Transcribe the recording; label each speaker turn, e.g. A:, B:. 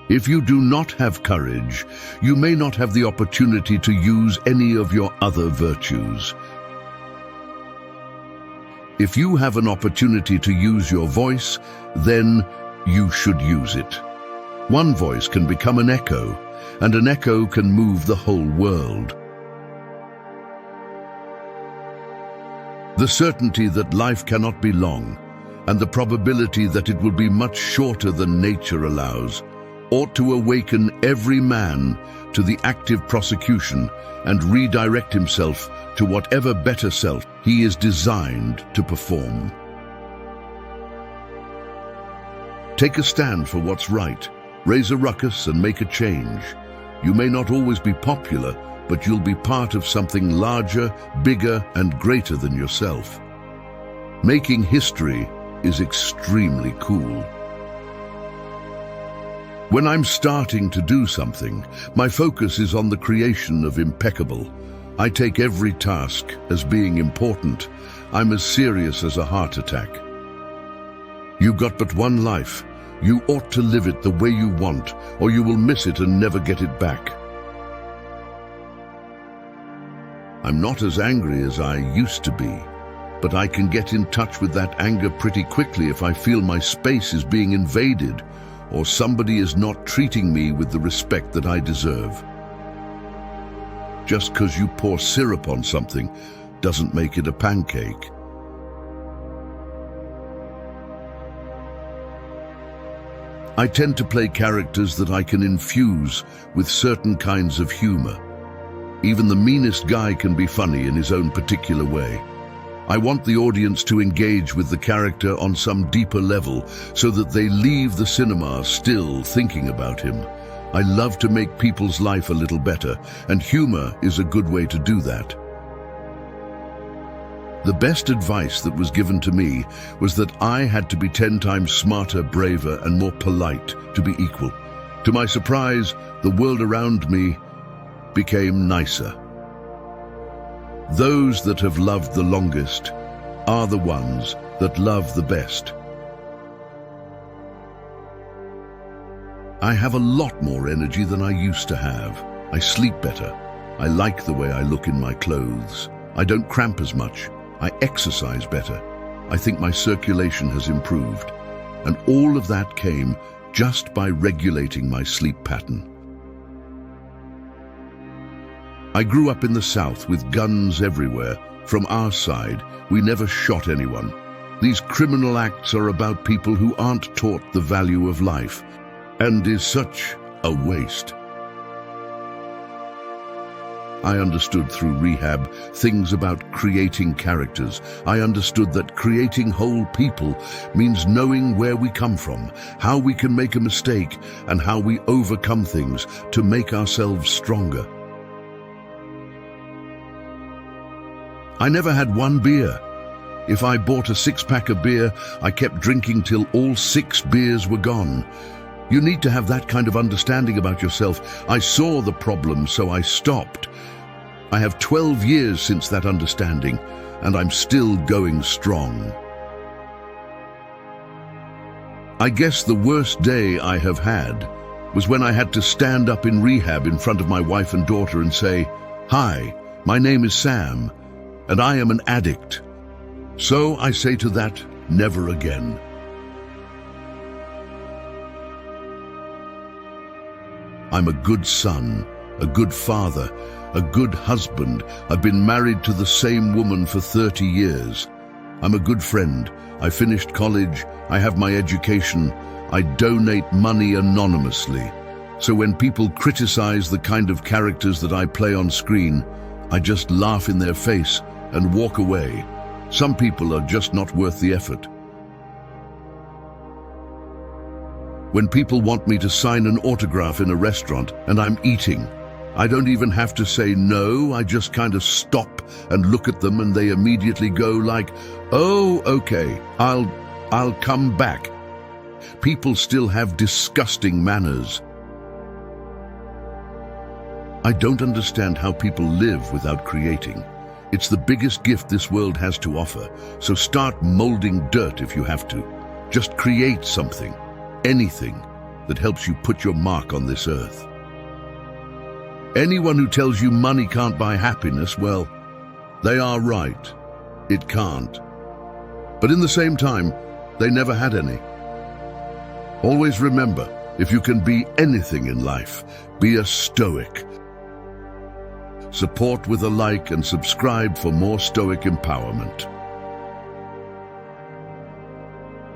A: If you do not have courage, you may not have the opportunity to use any of your other virtues. If you have an opportunity to use your voice, then you should use it. One voice can become an echo, and an echo can move the whole world. The certainty that life cannot be long, and the probability that it will be much shorter than nature allows, ought to awaken every man to the active prosecution and redirect himself to whatever better self he is designed to perform. Take a stand for what's right, raise a ruckus and make a change. You may not always be popular, but you'll be part of something larger, bigger, and greater than yourself. Making history is extremely cool. When I'm starting to do something, my focus is on the creation of impeccable. I take every task as being important. I'm as serious as a heart attack. You've got but one life. You ought to live it the way you want, or you will miss it and never get it back. I'm not as angry as I used to be, but I can get in touch with that anger pretty quickly if I feel my space is being invaded, or somebody is not treating me with the respect that I deserve. Just because you pour syrup on something doesn't make it a pancake. I tend to play characters that I can infuse with certain kinds of humor. Even the meanest guy can be funny in his own particular way. I want the audience to engage with the character on some deeper level so that they leave the cinema still thinking about him. I love to make people's life a little better, and humor is a good way to do that. The best advice that was given to me was that I had to be 10 times smarter, braver, and more polite to be equal. To my surprise, the world around me became nicer. Those that have loved the longest are the ones that love the best. I have a lot more energy than I used to have. I sleep better. I like the way I look in my clothes. I don't cramp as much. I exercise better. I think my circulation has improved. And all of that came just by regulating my sleep pattern. I grew up in the South with guns everywhere. From our side, we never shot anyone. These criminal acts are about people who aren't taught the value of life, and is such a waste. I understood through rehab things about creating characters. I understood that creating whole people means knowing where we come from, how we can make a mistake, and how we overcome things to make ourselves stronger. I never had one beer. If I bought a 6-pack of beer, I kept drinking till all 6 beers were gone. You need to have that kind of understanding about yourself. I saw the problem, so I stopped. I have 12 years since that understanding, and I'm still going strong. I guess the worst day I have had was when I had to stand up in rehab in front of my wife and daughter and say, "Hi, my name is Sam, and I am an addict." So I say to that, never again. I'm a good son, a good father, a good husband. I've been married to the same woman for 30 years. I'm a good friend. I finished college. I have my education. I donate money anonymously. So when people criticize the kind of characters that I play on screen, I just laugh in their face and walk away. Some people are just not worth the effort. When people want me to sign an autograph in a restaurant and I'm eating, I don't even have to say no. I just kind of stop and look at them, and they immediately go like, "Oh, okay, I'll come back." People still have disgusting manners. I don't understand how people live without creating. It's the biggest gift this world has to offer, so start molding dirt if you have to. Just create something, anything. that helps you put your mark on this earth. Anyone who tells you money can't buy happiness, well, they are right. It can't. But in the same time, they never had any. Always remember, if you can be anything in life, be a Stoic. Support with a like and subscribe for more Stoic empowerment.